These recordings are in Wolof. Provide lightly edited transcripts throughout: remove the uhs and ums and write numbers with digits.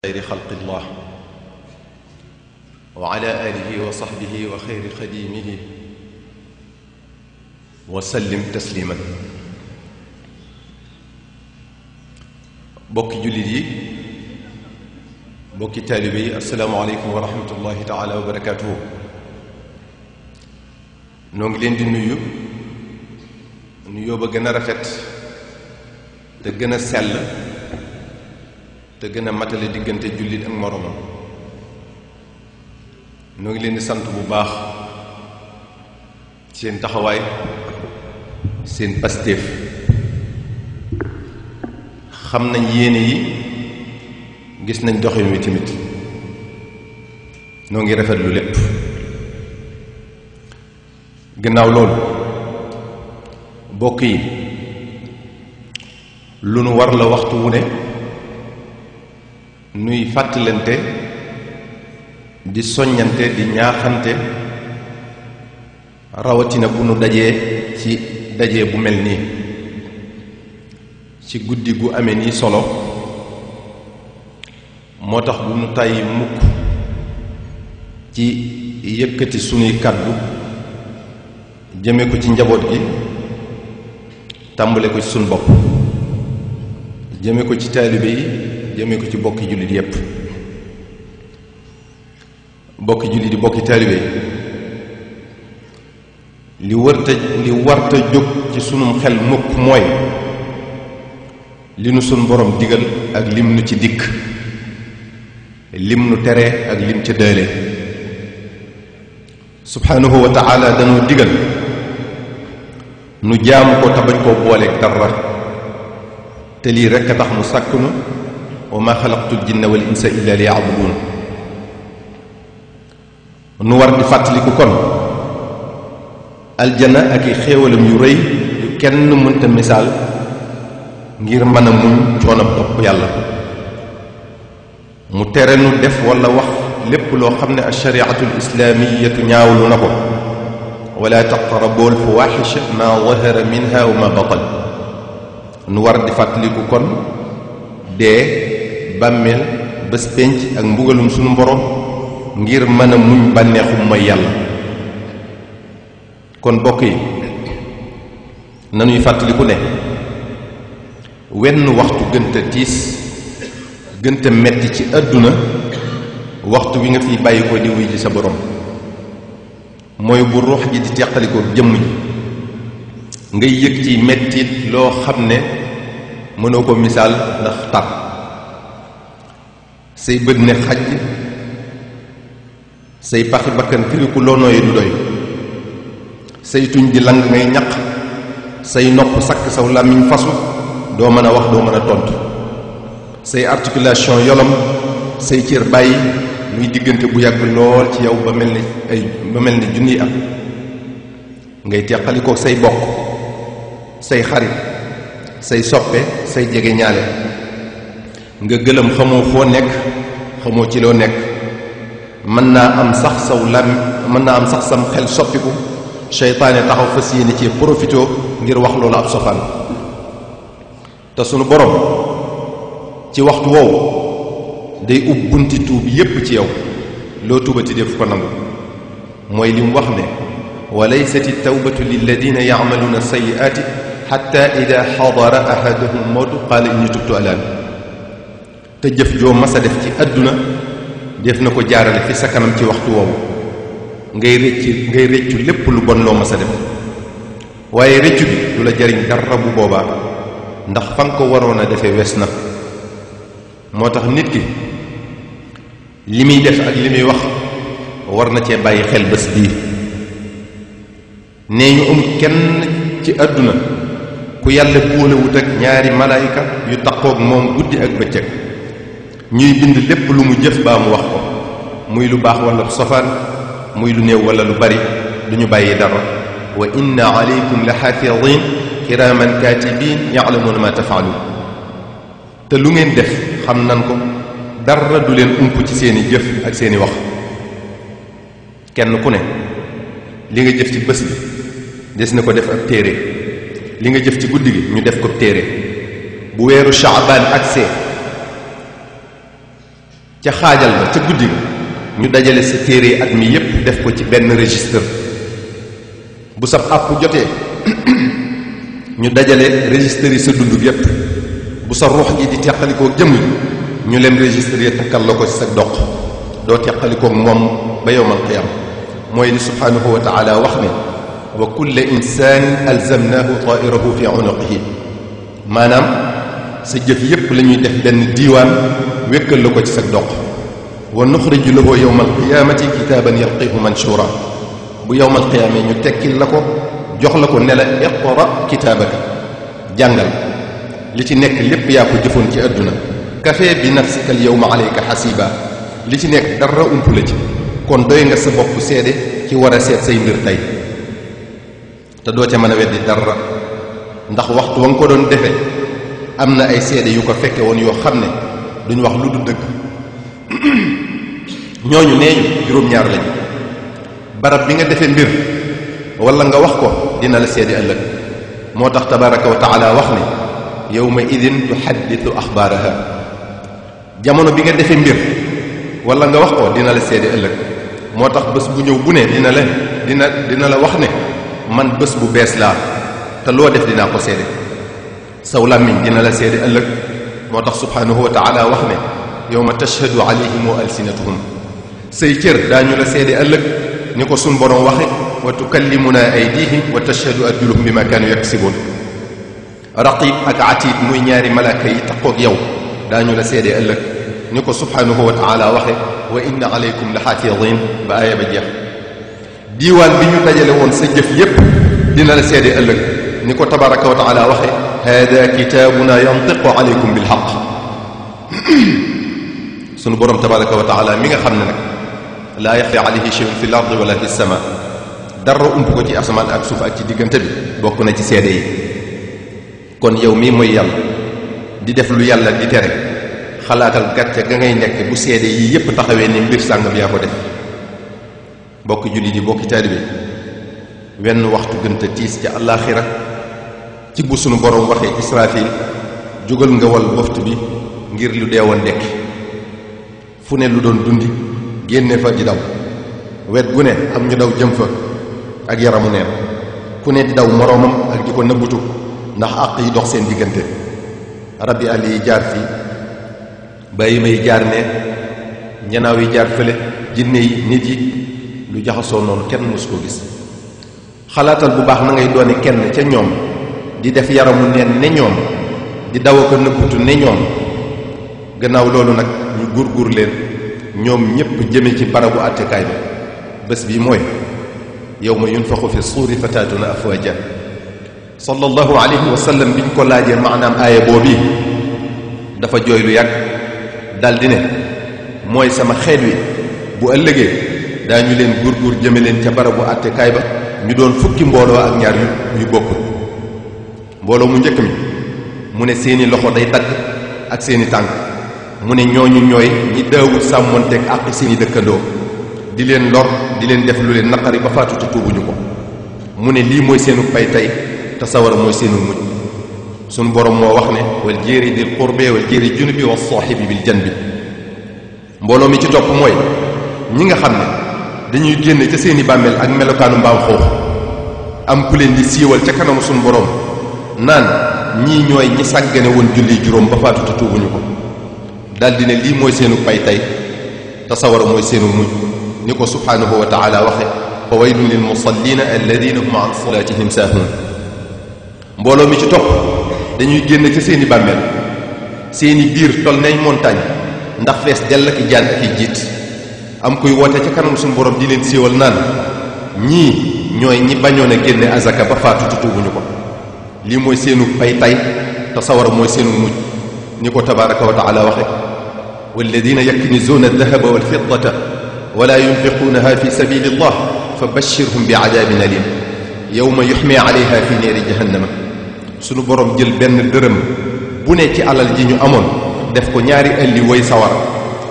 xayri xalqillah wa ala alihi wa sahbihi wa xayri xadimihi wa sallim tasliman. bokki jullit yi, bokki taalibe yi, assalaamu aleykum wa rahmatullahi taala wa barakatuhu. noo ngi leen di nuyu nuyoo ba gën a rafet te gën a sell te gën a matale diggante jullit ak moroomam. noo ngi leen di sant bu baax seen taxawaay, seen pastéef. xam nañ yéene yi, gis nañ doxin wi tamit. noo ngi rafetlu lépp. gannaaw loolu bokk yi, lu nu war la waxtu wu ne nuy fàttalante, di soññante, di ñaaxante, rawatina bu nu dajee ci dajee bu mel nii, ci guddi gu amee nii solo. moo tax bu nu tàyyi mukk ci yëkkati sunuy kàddu jëme ko ci njaboot gi, tàmbale ko ci sunu bopp, jëme ko ci taalibe yi, jëme ko ci bokki jullit yépp. bokki jullit yi, bokki taalibe yi, li warta jóg ci sunum xel mukk mooy li nu sun borom digal ak lim nu ci dikk, lim nu tere ak lim ca dële. subhanahu wa taala dañoo digal nu jaamu ko te bañ koo booleeg dara, te lii rekk a tax mu sàkk nu. wa ma xalaqtul jinna wal insa illa liya'budun. nu war di fàttaliku kon aljana ak i xéewalam yu rëy yu kenn mënta misaal ngir mën a muñ coonam topp yàlla. mu tere nu def walla wax lépp loo xam ne alshariatul islaamiyatu ñaawlu na ko. wala taqrabu alfawaxisha ma dahara minha wa ma batal. nu war di fàttaliku kon dee, bàmmeel, bés pénc ak mbugalum sunu borom ngir mën a muñ bànneexum mooy yàlla. kon bokk yi, nanuy fàttaliku ne wenn waxtu gënta tiis, gënta metti ci àdduna waxtu wi nga fiy bàyyi ko di wuy ji sa borom. mooy bu ruux ji di teqalikoo jëmm ji, ngay yëg ci mettit loo xam ne mënoo ko misaal ndax tar. say bët ne xaj, say paxi bakkan firiku loo nooyi du doy, say tuñ di lang ngay ñaq, say nopp sakk, saw làmmiñ fasu, doo mën a wax, doo mën a tontu, say articulation yolom, say cër bàyyi muy diggante bu yàgg lool ci yow ba mel ni junniy at. ngay teqalikoo say bokk, say xarit, say soppe, say jege ñaale. nga gëlëm, xamoo foo nekk, xamoo ci loo nekk. mën naa am sax sam xel soppiku, seytaane taxaw fas yéene ci profitoo ngir wax loolu ab sofaan. te sunu borom ci waxtu woowu day ub bunti tuub yépp ci yow, loo tuubati def ko nangu. mooy li mu wax ne wa laysati tawbatu lilladina yacmaluuna sayiaati xatta ida xadara ahaduhum mawtu qaala inni tubtu alaan. te jëf joo mas a def ci àdduna def na ko jaarale fi sa kanam ci waxtu woowu. ngay rëccu lépp lu bon loo mas a def, waaye rëccu bi du la jariñ dara bu boobaa, ndax fa nga ko waroon a defee wes na. moo tax nit ki li muy def ak li muy wax war na cee bàyyi xel bés bii. nee ñu kenn ci àdduna ku yàlla boolewut ak ñaari malaayika yu taqoog moom guddi ak bëccëg, ñuy bind lépp lu mu jëf baa mu wax ko, muy lu baax wala sofaan, muy lu néew wala lu bari, du ñu bàyyi dara. wa inna alaykum la xaafidin kiraaman kaatibin ya'lamuuna ma tafaaluun. te lu ngeen def xam nan ko, dara du leen ump ci seeni jëf ak seeni wax. kenn ku ne li nga jëf ci bés bi des na ko def ab téere, li nga jëf ci guddi gi ñu def ko téere. bu weeru Shaabaan agsee ca xaajal ba ca guddi ñu dajale sa téere at mi yépp def ko ci benn registre bu sab àpp jotee ñu dajale registre yi sa dund yépp bu sa ruux gi di teqalikoo jëmm ñu lem registre yi takkal la ko ci sa doq doo teqalikoog moom ba yowmal qiyam mooy li subhanahu wa taala wax ne wa kulla insaanin alzamnaahu taa'irahu fi unuqihi maanaam sa jëf yépp la ñuy def benn diiwaan wékkal la ko ci sa doq wa nuxriju lahu yowma alqiyaamati kitaaban yalqihu manshura bu yowma alqiyaama ñu tekkil la ko jox la ko ne la iqra kitaabaka jàngal li ci nekk lépp yaa ko jëfoon ci àdduna kafe bi nafsika al yowma alayka xasiba li ci nekk dara ump la ci kon doy nga sa bopp seede ci war a seet say mbir tey te doo ca mën a weddi dara ndax waxtu wa nga ko doon defe am na ay seede yu ko fekke woon yoo xam ne duñ wax lu du dëgg ñooñu nee ñu juróom-ñaar lañu barab bi nga defee mbir wala nga wax ko dina la seede ëllëg moo tax tabaraka wa taala wax ne yawma idin tuhaddithu axbaaraha jamono bi nga defee mbir wala nga wax ko dina la seede ëllëg moo tax bés bu ñëw bu ne dina la wax ne man bés bu bees laa te loo def dinaa ko seede saw làmmiñ dina la seede ëllëg moo tax subhanahu wa taala wax ne yawma tashhadu alayhim alsinatuhum say cër daañu la seede ëllëg ni ko sun borom waxe wa tukallimuna aydihim wa tashhadu arjuluhum bima kaanu yaksibuun raqib ak atid muy ñaari malaaka yi taqoog yow daañu la seede ëllëg ni ko subhanahu wa taala waxe wa inna alaykum la xaafidin ba aaya ba jeex diiwaan bi ñu dajale woon sa jëf yépp dina la seede ëllëg ni ko tabaraka wa taala waxe hada kitaabuna yantiqu alaykum bilxaq sunu borom tabaraka wa taala mi nga xam ne nag laa yaxfa alayhi shay'un fi l ardi wala fi sama dara ump ko ci asamaan ak suuf ak ci diggante bi bokk na ci seede yi kon yow mii mooy yàlla di def lu yàlla di tere xalaatal gàcce ga ngay nekk bu seede yii yépp taxawee ni mbir sàngam yaa ko def bokki julli di bokki taalibe wenn waxtu gënta tiis ca àllaaxira ci bu sunu borom waxee israfil jógal nga wal boftu bi ngir lu deewoon dekki fu ne lu doon dundi génne fa di daw wet gu ne am ñu daw jëm fa ak yaramu neen ku ne di daw moroomam ak di ko nëbbutu ndax àq yi dox seen diggante rabbi àll yi jaar fii bàyyi may jaar ne ñanaaw yi jaar fële jinne yi nit yi lu jaxasoo noonu kenn mësu ko gis xalaatal bu baax na ngay doone kenn ca ñoom di def yaramu neen ne ñoom di daw ko nëbbutu ne ñoom gannaaw loolu nag ñu gurgur leen ñoom ñépp jëme ci barabu àttekaay bi bés bi mooy yawma yunfaxu fi suuri fataatuna afwaja sallallahu alayhi wa sallam bi ñu ko laajee maanaam aaya boobu dafa jooy lu yàgg daldi ne mooy sama xeet wi bu ëllëgee daañu leen gurgur jëme leen ca barabu àttekaay ba ñu doon fukki mbooloo ak ñaar yu bokkul mbooloo mu njëkk mi mu ne seeni loxo day dagg ak seeni tànk mu ne ñooñu ñooy ñi daawul sàmmonteeg àq seeni dëkkandoo di leen lor di leen def lu leen naqari ba faatu te tuubuñu ko mu ne lii mooy seenu pay tey te sawara mooy seenu mujj sunu borom moo wax ne wal jéeri dil qurbe wal jéeri junubi wa saaxibi bil janbi mbooloo mi ci topp mooy ñi nga xam ne dañuy génn ca seeni bàmmeel ak melokaanu mbaam xoox am ku leen di siiwal ca kanamu sunu borom naan ñii ñooy ñi sàggane woon julli juróom ba faatu te tuubuñu ko daldi ne lii mooy seenu pay tey te sawara mooy seenu mujj ni ko subhanahu wa taala waxe fa waylun lil musallina alladina hum an salatihim saahuun mbooloo mi ci topp dañuy génn ca seeni bàmmeel seeni biir tol nay montagne ndax fees dell ak jaan ak i jiit am kuy woote ca kanam suñu borom di leen siiwal naan ñii ñooy ñi bañoon a génne azaka ba faatu te tuubuñu ko lii mooy seenu pay tay te sawara mooy seenu mujj ni ko tabaraka wa taala waxe walladina yaknizuuna aldahaba walfiddata wala yunfiquunaha fi sabili llah fa bashirhum bi adabin alim yawma yuxmi alayha fi neeri jahannama sunu borom jël benn dërëm bu ne ci alal ji ñu amoon def ko ñaari ëlli woy sawara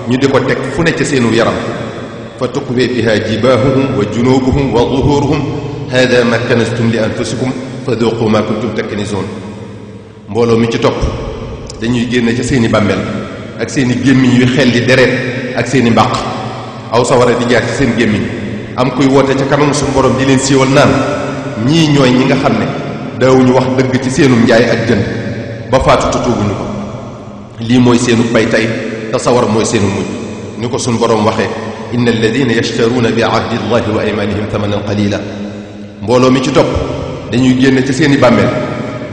ñu di ko teg fu ne ca seenu yaram fa tuqwe biha jibaahuhum wa junubuhum wa zuhuruhum hada ma kanastum li anfusikum fa duqu ma kuntum taknizuun mbooloo mi ci topp dañuy génn ca seeni bàmmeel ak seeni gémmiñ yu xel di deret ak seeni mbàq aw sawara di jaar ci seen gémmiñ am kuy woote ca kanam suñu borom di leen siiwal naan ñii ñooy ñi nga xam ne daawuñu wax dëgg ci seenum njaay ak jënd ba faatu tutuubuñu ko lii mooy seenu pay tey te sawar mooy seenu mujj ni ko suñu borom waxee inna alladina yashtaruuna bi ahdi llahi wa aymanihim thamanan qalila mbooloo mi ci topp dañuy génn ci seeni bàmmeel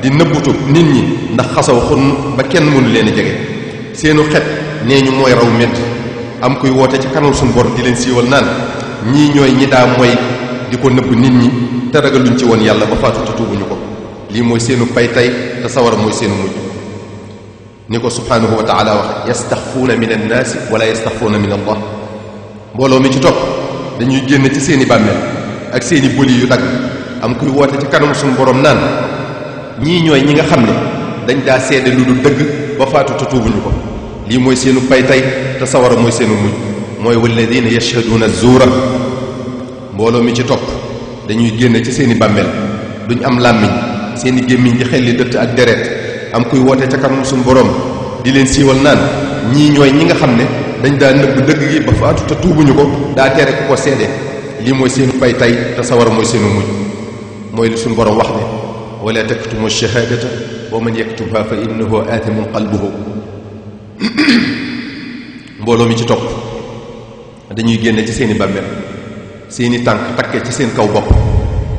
di nëbbutu nit ñi ndax xasaw xunn ba kenn mënu leen a jege seenu xet nee ñu mooy raw métti am kuy woote ci kanam suñu borom di leen siiwal naan ñii ñooy ñi daa mooy di ko nëbb nit ñi te ragaluñ ci woon yàlla ba faatu te tuubuñu ko lii mooy seenu pay tey te sawara mooy seenu mujj ni ko subhanahu wa taala wax yastaxfuuna min annaasi wala yastaxfuuna min allah mbooloo mi ci topp dañuy génn ci seeni bàmmeel ak seeni bëli yu dagg am kuy woote ci kanam suñu borom naan ñii ñooy ñi nga xam ne dañ daa seede lu dul dëgg ba faatu te tuubuñu ko lii mooy seenu pay tey te sawara mooy seenu mujj mooy walladina yashhaduuna zuura mbooloo mi ci topp dañuy génn ci seeni bàmmeel duñ am làmmiñ seeni gémmiñ di xelli dëtt ak deret am kuy woote ca kanam suñu borom di leen siiwal naan ñii ñooy ñi nga xam ne dañ daa nëbb dëgg gi ba faatu te tuubuñu ko daa tere ku ko seede lii mooy seenu pay tey te sawara mooy seenu mujj mooy li suñu borom wax ne wala taktumu shahaadata wa man yaktubha fa innahu aathimun qalbuhu mbooloo mi ci topp dañuy génne ci seeni bàmmeel seeni tànk takke ci seen kaw bopp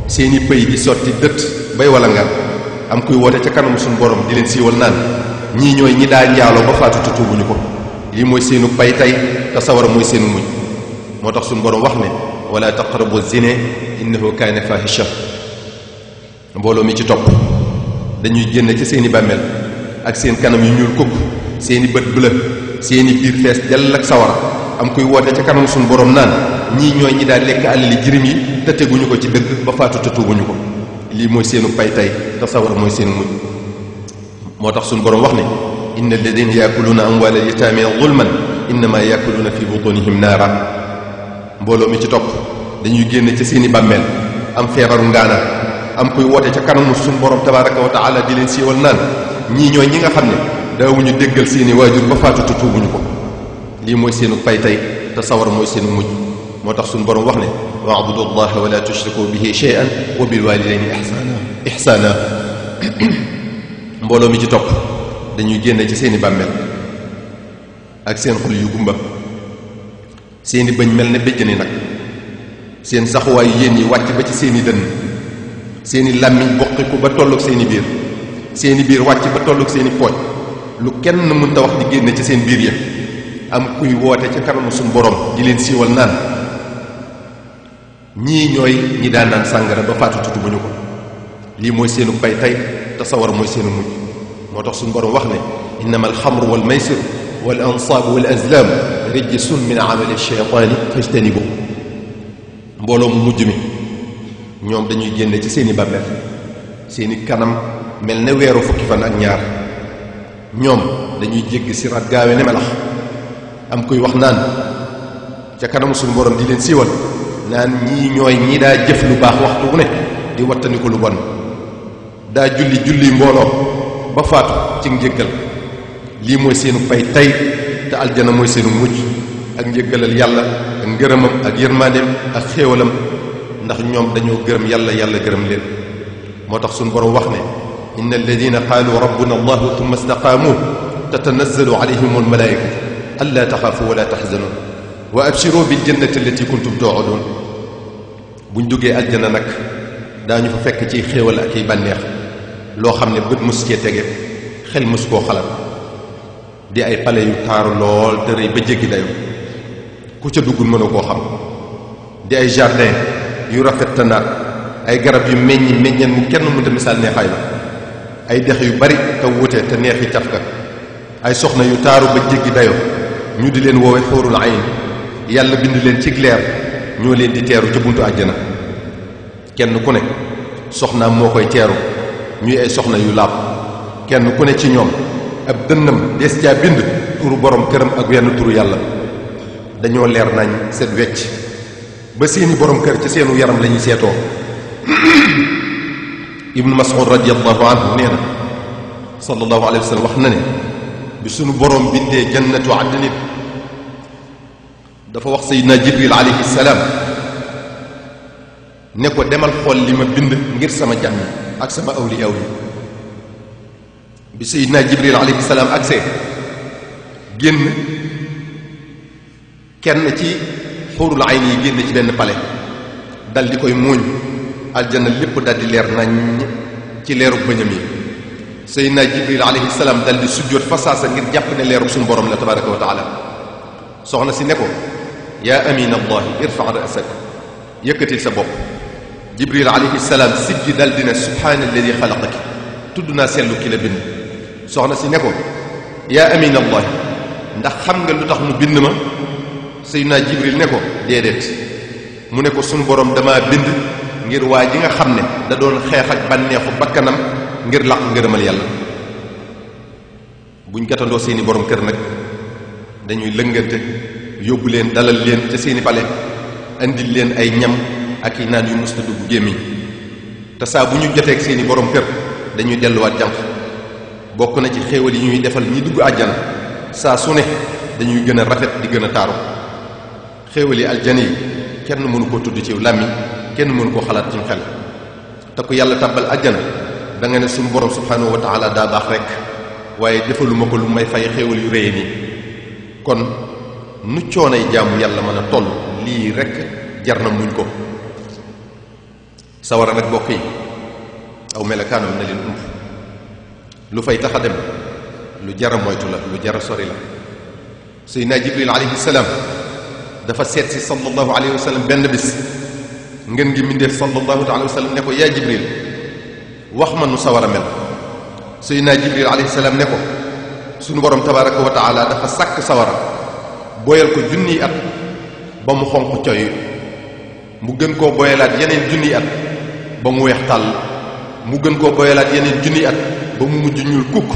seeni pëy di sotti dëtt bay wala ngar am kuy woote ca kanamu suñu borom di leen siiwal naan ñii ñooy ñi daa njaaloo ba faatu te tuubuñu ko lii mooy seenu pay tey te sawara mooy seenu mujj moo tax suñu borom wax ne wala taqrabu zina innahu kaana fahisha mbooloo mi ci topp dañuy génn ci seeni bàmmeel ak seen kanam yu ñuul kukk seeni bët bleu seeni biir fees dell ak sawara am kuy woote ca kanam suñu borom naan ñii ñooy ñi daal lekk alali jirim yi te teguñu ko ci dëgg ba faatu te tuubuñu ko lii mooy seenu pay tey te sawara mooy seenu mujj moo tax suñu borom wax ne inna alladina yaakuluuna amwaala yataame zulman innama yaakuluuna fi butunihim naara mbooloo mi ci topp dañuy génn ci seeni bàmmeel am feebaru ngaana am kuy woote ca kanamu suñu borom tabaraka wa taala di leen siiwal naan ñii ñooy ñi nga xam ne daawuñu déggal seeni waajur ba faatu te tuubuñu ko lii mooy seenu pay tey te sawar mooy seenu mujj moo tax suñu borom wax ne wa'budu llaha wa la tushriku bihi shay'an wa bil walidayni ihsana mbooloo mi ci topp dañuy génne ci seeni bàmmeel ak seen xol yu gumba seeni bëñ mel ne béjjani nag seen saxuwaayu yéen yi wàcc ba ci seeni dënn seeni làmmiñ boqiku ba tolloog seeni biir wàcc ba tolloog seeni pooj lu kenn mënta wax di génne ci seen biir ya am kuy woote ca kanamu suñu borom di leen siiwal naan ñii ñooy ñi daan naan sàngara ba faatu tuubuñu ko lii mooy seenu pay tey te sawar mooy seenu mujj moo tax suñu borom wax ne innama alxamru wal maysir wal ansaabu wal azlam rijsun min amali shaytaani fajtanibu mbooloo mu mujj mi ñoom dañuy génne ci seeni bàmmeel seeni kanam mel ne weeru fukki fan ak ñaar ñoom dañuy jéggi siraat gaawe ne melax am kuy wax naan ca kanamu suñu borom di leen siiwal naan ñii ñooy ñi daa jëf lu baax waxtu wu ne di wattandiku lu bon daa julli mbooloo ba faatu ci njëggal lii mooy seenu pay tey te aljana mooy seenu mujj ak njëggalal yàlla ak ngërëmam ak yërmandeem ak xéewalam ndax ñoom dañoo gërëm yàlla gërëm leen moo tax suñu borom wax ne inna alladina qaalu rabbuna allahu thumma istaqaamu tatanazzalu alayhim almalaikatu alla taxaafu wala taxzanu wa abshiru bil jannati allati kuntum tu'adun buñ duggee aljana nag daañu fa fekk ci xéewal ak i bànneex loo xam ne bët mos cee tege xel mos koo xalaat di ay pale yu taaru lool te rëy ba jéggi dayo ku ca duggul mën a koo xam di ay jardin yu rafet te naat ay garab yu meññeen mu kenn mënta misaal neexaay la ay dex yu bari te wute te neexi cafka ay soxna yu taaru ba jéggi dayo ñu di leen woowe xóorul ayn yàlla bind leen ci leer ñoo leen di teeru ca buntu àjjana kenn ku ne soxnaam moo koy teeru ñuy ay soxna yu laab kenn ku ne ci ñoom ab dënnam des caa bind turu borom këram ak wenn turu yàlla dañoo leer nañ set wecc ba seeni borom kër ci seenu yaram lañuy seetoo ibnu mas'ud radiyallahu anhu nee na sallallahu alayhi wa sallam wax na ne bi sunu borom bindee jannatu adnin dafa wax Seydina Jibril alayhi salaam ne ko demal xool li ma bind ngir sama jàmm ak sama awliyaa yi bi Seydina Jibril alayhi salaam agsee génn kenn ci xuurul ayn yi génn ci benn pale dal di koy muuñ aljanna lépp dal di leer nañ ci leeru bëñam yi Seydina Jibril alayhi salaam dal di sujjóot fasaasa ngir jàpp ne leeru suñu borom la tabaraka wa taala soxna si ne ko yaa amin allahi irfa rasak yëkkatil sa bopp Jibril alayhi salaam siggi dal di ne subhaana alladi xalaqaki tudd naa seetlu ki la bind soxna si ne ko yaa amin allahi ndax xam nga lu tax mu bind ma Seydina Jibril ne ko déedéet mu ne ko sunu borom dama bind ngir waa ji nga xam ne da doon xeex ak bànneexu bakkanam ngir làq ngërëmal yàlla buñ gatandoo seeni borom kër nag dañuy lëngante yóbbu leen dalal leen ca seeni pale andil leen ay ñam ak i naan yu musta dugg gémmiñ te saa bu ñu joteeg seeni borom kër dañuy delluwaat jànq bokk na ci xéewal yi ñuy defal ñi dugg àjjana saa su ne dañuy gën a rafet di gën a taaru xéewal yi aljana yi kenn mënu ko tudd ci làmmiñ kenn mënu ko xalaat ci xel te ku yàlla tàbbal àjjana da nga ne suñu borom subhanahu wa taala daa baax rek waaye defaluma ko lu may fay xéewal yu réye nii kon nu coonay jaamu yàlla mën a toll lii rek jar na muñ ko sawara nag bokk yi aw melakaanam na leen ump lu fay tax a dem lu jara moytu la lu jara sori la Seydina Jibril alayhi salaam dafa seet si sallallahu alayhi wa sallam benn bis ngeen ngi mindeef sallallahu alayhi wa sallam ne ko yaa Jibril wax ma nu sawara mel Seydina Jibril alayhi salaam ne ko sunu borom tabaraka wa taala dafa sàkk sawara boyal ko junniy at ba mu xonq coy mu gën koo boyalaat yeneen junniy at ba mu weex tàll mu gën koo boyalaat yeneen junniy at ba mu mujj ñuul kukk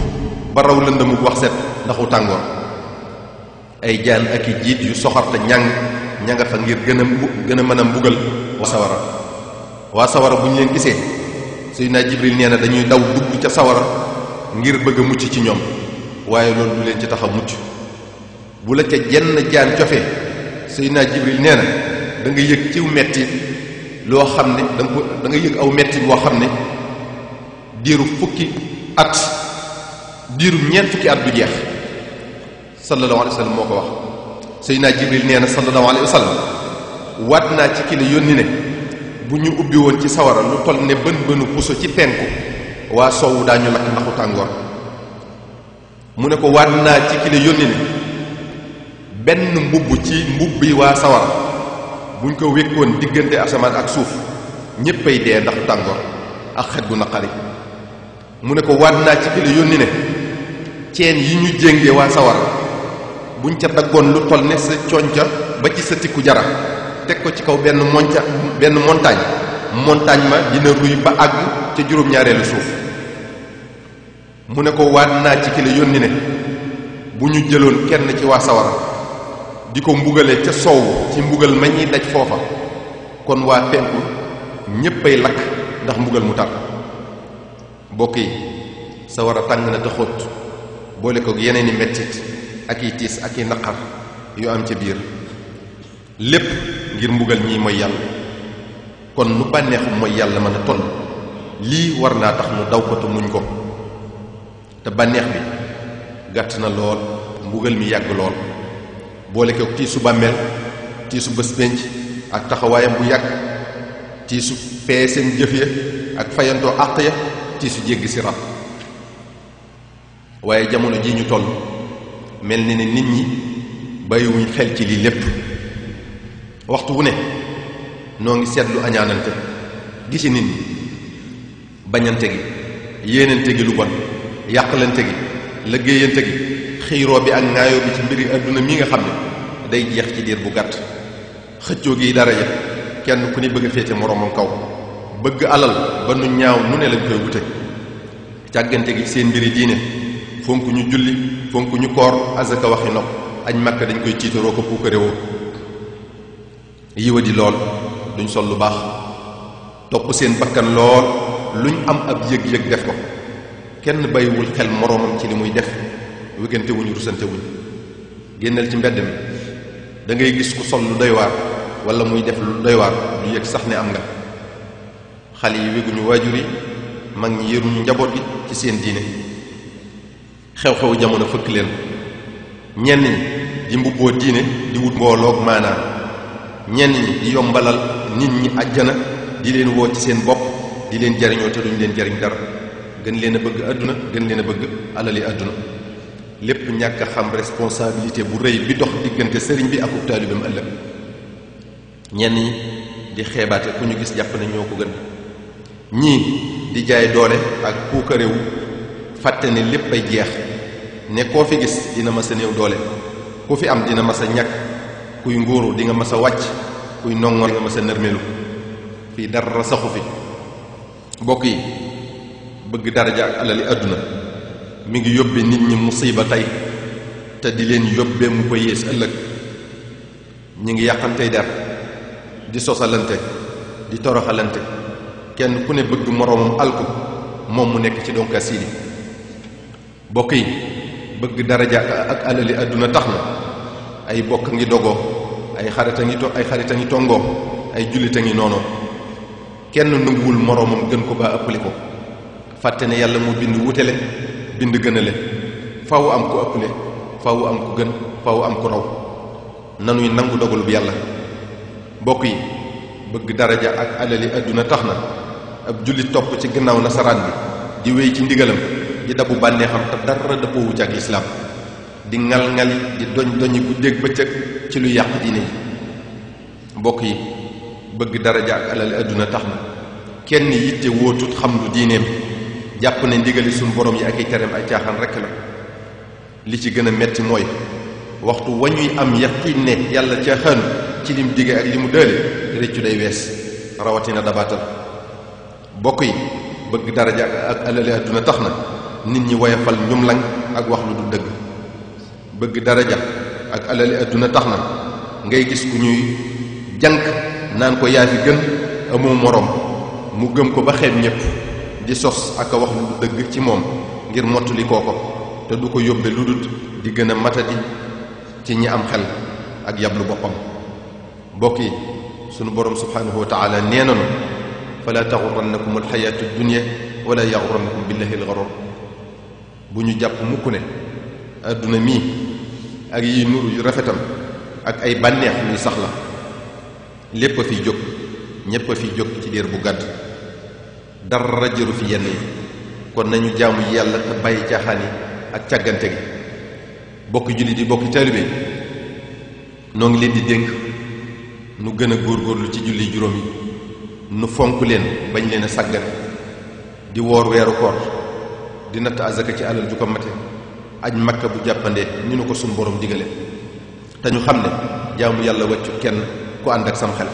ba raw lëndëmu wax set ndaxu tàngoor ay jaan ak i jiit yu soxarte ñàng ña nga fa ngir gën a mën a mbugal waa sawara bu ñu leen gisee Seydina Jibril nee na dañuy daw dugg ca sawara ngir bëgg a mucc ci ñoom waaye loolu du leen ci tax a mucc bu la ca jenn jaan cofee Seydina Jibril nee na da nga yëg ciw metti loo xam ne da nga yëg aw metti boo xam ne diiru ñeent fukki at du jeex sallallahu alayhi wa sallam moo ko wax Seydina Jibril nee na sallallahu alayhi wa sallam waat naa ci ki la yónni ne bu ñu ubbi woon ci sawara lu toll ne bën bënu puso ci penku waa soowu daañu lakk ndaxu tàngoor mu ne ko waat naa ci ki la yónni ne benn mbubb ci mbubbi waa sawara buñ ko wékkoon diggante asamaan ak suuf ñéppay dee ndaxu tàngoor ak xet gu naqari mu ne ko waat naa ci ki la yónni ne ceen yi ñu jénge waa sawara buñ ca daggoon lu toll ne sa conca ba ci sa tikku jara teg ko ci kaw benn montagne ma dina ruy ba àgg ca juróom-ñaareelu suuf mu ne ko waat naa ci ki la yónni ne bu ñu jëloon kenn ci waa sawara di ko mbugale ca soow ci mbugal ma ñuy daj foofa kon waa penku ñéppay lakk ndax mbugal mu tar bokk yi sawara tàng na te xóot boole ko yeneen i mettit ak i tiis ak i naqar yu am ca biir lépp ngir mbugal ñii mooy yàlla kon nu bànneexu mooy yàlla mën a toll lii war naa tax nu daw ko te muñ ko te bànneex bi gàtt na lool mbugal mi yàgg lool boole ko tiisu bàmmeel tiisu bés pénc ak taxawaayam bu yàgg tiisu fee seen jëf ya ak fayantoo àq ya tiisu jéggi siraat waaye jamono ji ñu toll mel ni ne nit ñi bàyyiwuñ xel ci lii lépp waxtu wu ne noo ngi seetlu añaanante gi ci nit ñi bañante gi yéenante gi lu bon yàqalante gi liggéeyante gi xiiroo bi ak ŋaayoo bi ci mbiri adduna mi nga xam ne day jeex ci diir bu gàtt xëccoo gi daraja kenn ku ne bëgg a féete moroomam kaw bëgg alal ba nu ñaaw nu ne lañ koy wute càggante gi seen mbiri diine fonk ñu julli fonk ñu koor azaka waxi nopp añ makka dañ koy tiitaroo ko puukarewoo yiwa di lool duñ sol lu baax topp seen bakkan lool luñ am ab yëg-yëg def ko kenn bàyyiwul xel moroomam ci li muy def wëggante wuñu rusante wuñ génnal ci mbedd mi da ngay gis ku sol lu doy waar wala muy def lu doy waar du yëg sax ne am nga. xale yi wéguñu waajur yi, mag ñi yëruñu njaboot gi ci seen diine, xew-xewu jamono fëkk leen, ñenn ñi di mbubboo diine di wut mbooloog maanaa, ñenn ñi di yombalal nit ñi àjjana di leen woo ci seen bopp di leen jariñoo te duñ leen jariñ dara, gën leen a bëgg àdduna, gën leen a bëgg alali àdduna. lépp ñàkk a xam responsabilité bu rëy bi dox diggante sëriñ bi ak taalibeem ëllëg. ñenn ñi di xeebaate ku ñu gis jàpp ne ñoo ko gën, ñii di jaay doole ak puukarewu fàtte ne lépp ay jeex, ne koo fi gis dina mas a néew doole, ku fi am dina mas a ñàkk, kuy nguuru di nga mas a wàcc, kuy nongoon di nga mas a nërmelu, fii dara saxu fi. mbokk yi, bëgg daraja ak alali àdduna mi ngi yóbbe nit ñi musiba tey te di leen yóbbee mu ko yées ëllëg. ñi ngi yàqantey der, di sosalante, di toroxalante, kenn ku ne bëgg moroomam alku moom mu nekk ci donka siidi. bokk yi, bëgg daraja ak alali àdduna tax na ay bokk ngi dogoo, ay xarita ngi tongoo, ay jullita ngi noonoo, kenn nanguwul moroomam gën ko baa ëppali ko, fàtte ne yàlla mu bind wutele, bind gënale, faw am ko ëppale, faw am ko gën, faw am ko raw. nanuy nangu dogalub yàlla. mbokk yi, bëgg daraja ak alali àdduna tax na ab jullit topp ci gannaaw nasaraan bi di wéy ci ndigalam, di dabu bànneexam te dara dëppoowu ci ak lislaam, di ngal-ngali di doñi guddeeg bëccëg ci lu yàq diine yi. mbokk yi, bëgg daraja ak alali àdduna tax na kenn yitte wootut xam lu diineem, jàpp ne ndigali suñu borom yi ak i tereem ay caaxaan rekk la. li ci gën a metti mooy waxtu wañuy am yaqiin ne yàlla caaxaanu ci lim dige ak li mu dële, réccu day wees, rawatina dabaatal. bokk yi, bëgg daraja ak alali àdduna tax na nit ñi woyafal njumlaŋ ak wax lu du dëgg. bëgg daraja ak alali àdduna tax na ngay gis ku ñuy jànk naan ko yaa fi gën, amoo moroom, mu gëm ko ba xeeb ñépp, di sos ak a wax lu du dëgg ci moom ngir mottali kooko, te du ko yóbbe lu dul di gën a matadi ci ñi am xel ak yablu boppam. mbokk yi, sunu borom subhanahu wa taala nee nanu fala taxurannakum alxayaatu dunya wala yaxurannakum billahi alxarur. bu ñu jàpp mukk ne adduna mii ak yi nuru yu rafetam ak ay bànneex luy sax la, lépp a fiy jóg, ñépp a fiy jóg ci diir bu gàtt, dara jëru fi yenn yi. kon nañu jaamu yàlla te bàyyi caaxaan yi ak càggante gi. bokki jullit yi, bokki taalibe, noo ngi leen di dénk nu gën a góorgóorlu ci julli juróom yi, nu fonk leen bañ leen a sàggan, di woor weeru koor, di natt azaka ci alal ju ko mate, aj makka bu jàppandee ni nu ko suñu borom digale, te ñu xam ne jaamu yàlla wàccu kenn ku ànd ak sam xel,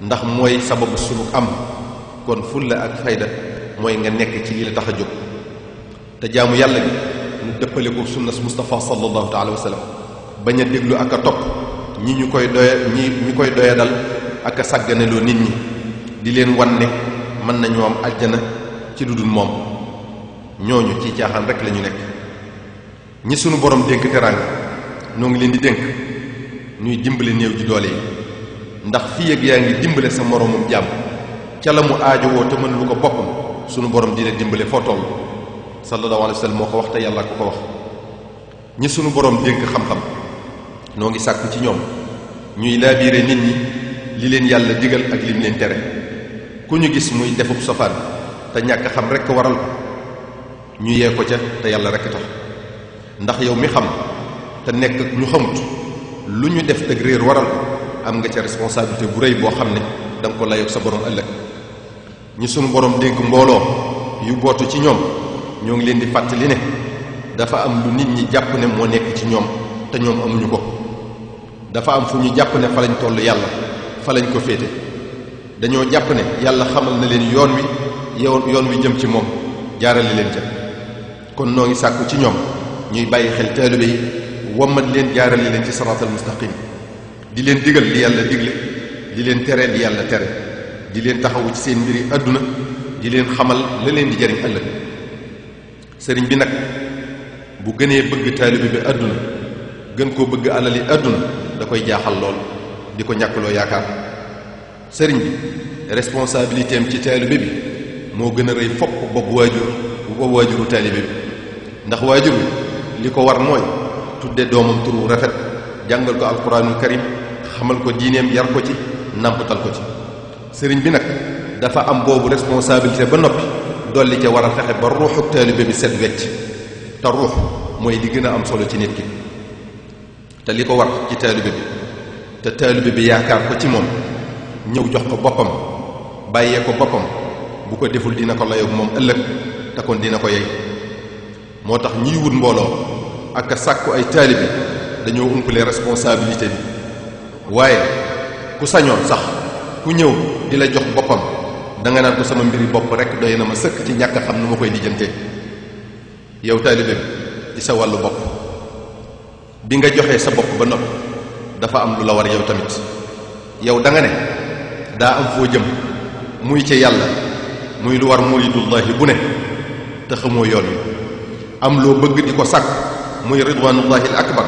ndax mooy sababu sunu am. kon fulla ak fayda mooy nga nekk ci lii la tax a jóg, te jaamu yàlla gi ñu dëppale ko sunnas Mustafa sallallahu taala wa sallam, bañ a déglu ak a topp ñi ñu koy doya dal ak a sàgganeloo nit ñi, di leen wan ne mën nañoo am aljana ci lu dul moom. ñooñu ci caaxaan rek la ñu nekk. ñi sunu borom dénk teraanga noo ngi leen di dénk ñuy dimbale néew ji doole yi, ndax fii ak yaa ngi dimbale sa moroomum jàmm ca la mu aajowoo te mën lu ko boppam, sunu borom dina dimbale foo toll. sallallahu alayhi wa sallam moo ko wax te yàlla ko wax. ñi sunu borom dénk xam-xam noo ngi sàkku ci ñoom ñuy laabiire nit ñi li leen yàlla digal ak lim leen tere. ku ñu gis muy defub sofaan te ñàkk xam rekk waral ko, ñu yee ko ca te yàlla rekk tax. ndax yow mi xam te nekk ñu xamut, lu ñu def dëgg réer waral ko, am nga ca responsabilité bu rëy boo xam ne da nga ko layoog sa borom ëllëg. ñi sunu borom dénk mbooloo yu bootu ci ñoom ñoo ngi leen di fàttali ne dafa am lu nit ñi jàpp ne moo nekk ci ñoom te ñoom amuñu ko. dafa am fu ñu jàpp ne fa lañ toll yàlla, fa lañ ko féete. dañoo jàpp ne yàlla xamal na leen yoon wi jëm ci moom, jaarale leen ca. kon noo ngi sàkku ci ñoom ñuy bàyyi xel taalibe yi, wommat leen jaarale leen ci siraatal mustaqim, di leen digal li yàlla digle, di leen tere li yàlla tere, di leen taxawu ci seen mbiri àdduna, di leen xamal la leen di jariñ ëllëg. sëriñ bi nag bu gënee bëgg taalibe bi àdduna, gën koo bëgg alali àdduna, da koy jaaxal lool di ko ñàkkloo yaakaar. sëriñ bi responsabilité am ci taalibe bi moo gën a rëy fopp bopp waajuru taalibe bi, ndax waajur bi li ko war mooy tudde doomam tur wu rafet, jàngal ko alquranul karim, xamal ko diineem, yar ko ci, nàmpatal ko ci. sëriñ bi nag dafa am boobu responsabilité ba noppi dolli ca war a fexe ba ruuxu taalibe bi set wecc, te ruux mooy li gën a am solo ci nit ki, te li ko war ci taalibe bi, te taalibe bi yaakaar ko ci moom, ñëw jox ko boppam, bàyyee ko boppam, bu ko deful dina ko layoog moom ëllëg, te kon dina ko yey. moo tax ñiy wut mbooloo ak a sàkku ay taalibe dañoo umpale responsabilité bi, waaye ku sañoon sax ku ñëw di la jox boppam da nga naan ko sama mbiri bopp rek doy na ma sëkk ci ñàkk xam nu ma koy lijjantee. yow taalibe bi ci sa wàllu bopp bi nga joxee sa bopp ba noppi dafa am lu la war yow tamit. yow da nga ne daa am foo jëm, muy ci yàlla, muy lu war muridullahi bu ne, te xamoo yoon wi. am loo bëgg di ko sàkk, muy ridwanullahi al akbar,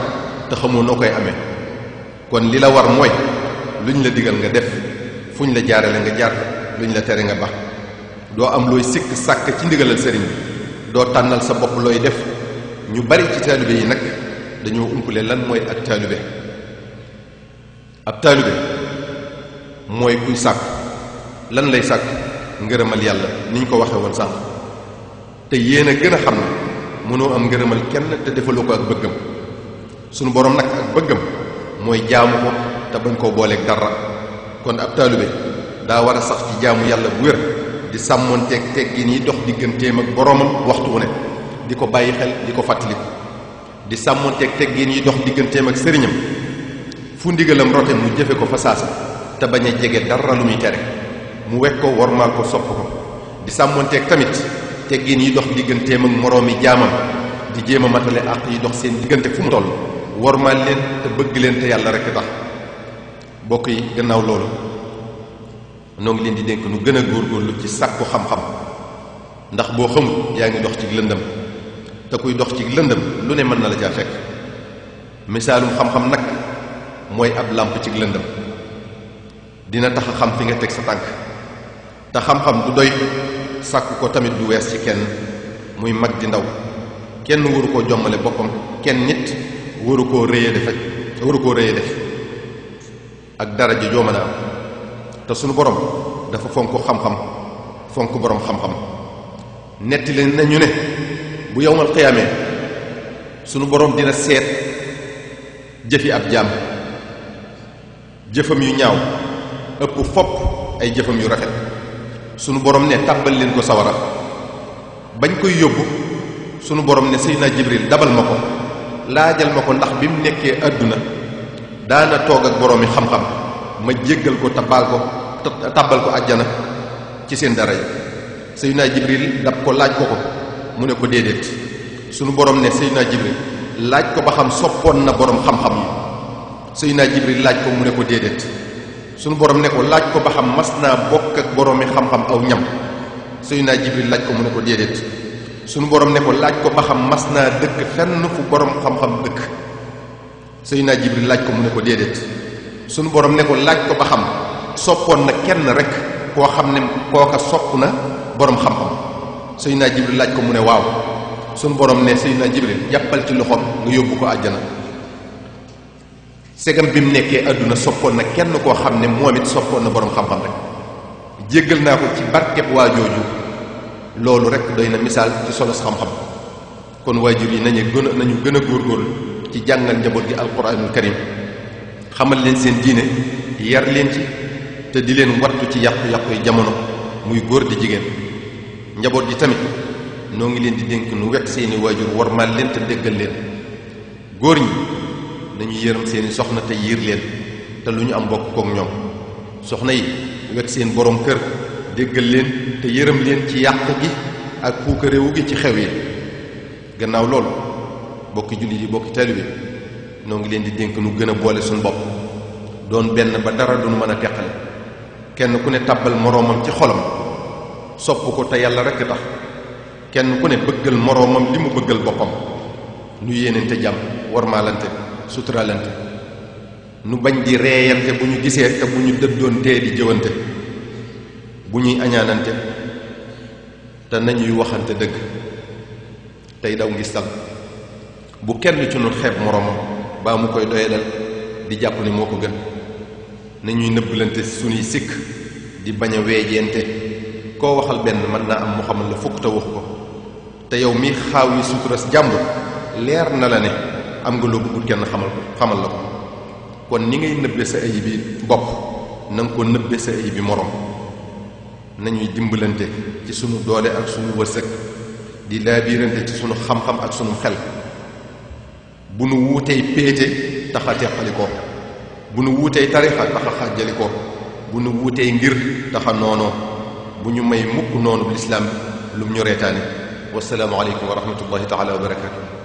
te xamoo noo koy amee. kon li la war mooy luñ la digal nga def, fuñ la jaarale nga jaar, luñ la tere nga ba. doo am looy sikk sàkk ci ndigalal sëriñ bi, doo tànnal sa bopp looy def. ñu bari ci taalibe yi nag dañoo umpale lan mooy ak taalibe. ab taalibe mooy kuy sàkk lan lay sàkk, ngërëmal yàlla ni ñu ko waxe woon sànq. te yéen a gën a xam ne mënoo am ngërëmal kenn te defaloo ko ak bëggam. sunu borom nag ak bëggam mooy jaamu ko te bañ koo booleeg dara. kon ab taalibe daa war a sax ci jaamu yàlla bu wér, di sàmmoonteeg teggin yi dox digganteem ak boromam waxtu wu ne, di ko bàyyi xel, di ko fàttaliku, di sàmmoonteeg teggin yi dox digganteem ak sëriñam, fu ndigalam rote mu jëfe ko fa saasa, te bañ a jege dara lu muy tere, mu wekk ko, wormaal ko, sopp ko. di sàmmoonteeg tamit teggin yi dox digganteem ak moroomi jaamam, di jéem a matale àq yi dox seen diggante fu mu toll, wormaal leen te bëgg leen te yàlla rekk tax. bokk yi, gannaaw loolu noo ngi leen di dénk nu gën a góorgóorlu ci sàkku xam-xam, ndax boo xamul yaa ngi dox ci lëndëm, te kuy dox ci lëndëm lu ne mën na la caa fekk. misaalum xam-xam nag mooy ab làmp ci lëndëm, dina tax a xam fi nga teg sa tànk. te xam-xam du doy, sàkku ko tamit du wees ci kenn, muy mag di ndaw. kenn waru koo jommale boppam, kenn nit waru koo rëye def ak daraja joo mën a am. te sunu borom dafa fonk xam-xam, fonk borom xam-xam. netti leen nañu ne bu yowmal qiyaamee sunu borom dina seet jëfi ab jaam, jëfam yu ñaaw ëpp fopp ay jëfam yu rafet. sunu borom ne tàbbal leen ko sawara. bañ koy yóbbu sunu borom ne Seydina Jibril dabal ma ko, laajal ma ko ndax bi mu nekkee àdduna daana toog ak boroomi xam-xam, ma jéggal ko tàbbal ko àjjana ci seen daraja. Seydina Jibril dab ko laaj ko mu ne ko déedéet. sunu borom ne Seydina Jibril laaj ko ba xam soppoon na borom xam-xam yi. Seydina Jibril laaj ko mu ne ko déedéet. sunu borom ne ko laaj ko ba xam mas naa bokk ak boroomi xam-xam aw ñam. Seydina Jibril laaj ko mu ne ko déedéet. sunu borom ne ko laaj ko ba xam mas naa dëkk fenn fu borom xam-xam dëkk. Seydina Jibril laaj ko mu ne ko déedéet. sunu borom ne ko laaj ko ba xam soppoon na kenn rek koo xam ne kooka sopp na borom xam-xam. Seydina Jibril laaj ko mu ne waaw. sunu borom ne Seydina Jibril jàppal ci loxoom nga yóbbu ko àjjana. segam bi mu nekkee àdduna soppoon na kenn koo xam ne moom it soppoon na borom xam-xam rek, jéggal naa ko ci barkeb waa jooju. loolu rek doy na misaal ci solos xam-xam. kon waajur yi nañu gën a góorgóorlu ci jàngal njaboot gi alquranul karim, xamal leen seen diine, yar leen ci, te di leen wattu ci yàqu-yàqu yi jamono, muy góor di jigéen. njaboot gi tamit noo ngi leen di dénk nu wekk seeni waajur, warmaal leen te déggal leen. góor ñi nañu yërëm seeni soxna te yiir leen, te lu ñu am bokk kook ñoom. soxna yi wekk seen borom kër, déggal leen te yërëm leen ci yàq gi ak puukaréewu gi ci xew yi. gannaaw loolu bokki jullit yi, bokki taalibe noo ngi leen di dénk nu gën a boole suñu bopp, doon benn ba dara duñu mën a teqale. kenn ku ne tàbbal moroomam ci xolam, sopp ko te yàlla rekk tax. kenn ku ne bëggal moroomam li mu bëggal boppam. nu yéenente jàmm, warmaalante, suturaalante. nu bañ di reeyante bu ñu gisee te bu ñu dëddoon tee di jëwante bu ñuy añaanante te nañuy waxante dëgg tey daw ngistal bu kenn ci nu xeeb moroomam baa mu koy doyadal di jàpp ni moo ko gën nañuy nëbbalante suñuy sikk di bañ a weejeente koo waxal benn mën naa am mu xamal la fukk te wax ko te yow mi xaaw yi suturas jàmbur leer na la ne am nga loo bëggul kenn xamal la ko kon ni ngay nëbbe sa ayib bi bopp na nga ko nëbbe sa ayib bi moroom nañuy dimbalante ci sunu doole ak sunu wërsëg di laabiirante ci sunu xam-xam ak sunu xel bu nu wuutey péete taxa teqali ko bu nu wuutey tarixa taxa xàjjali ko bu nu wuutey ngir taxa noonoo bu ñu may mukk noonu lislaam lu mu ñu reetaani wasalaamu aleykum wa rahmatullahi taala wa barakatu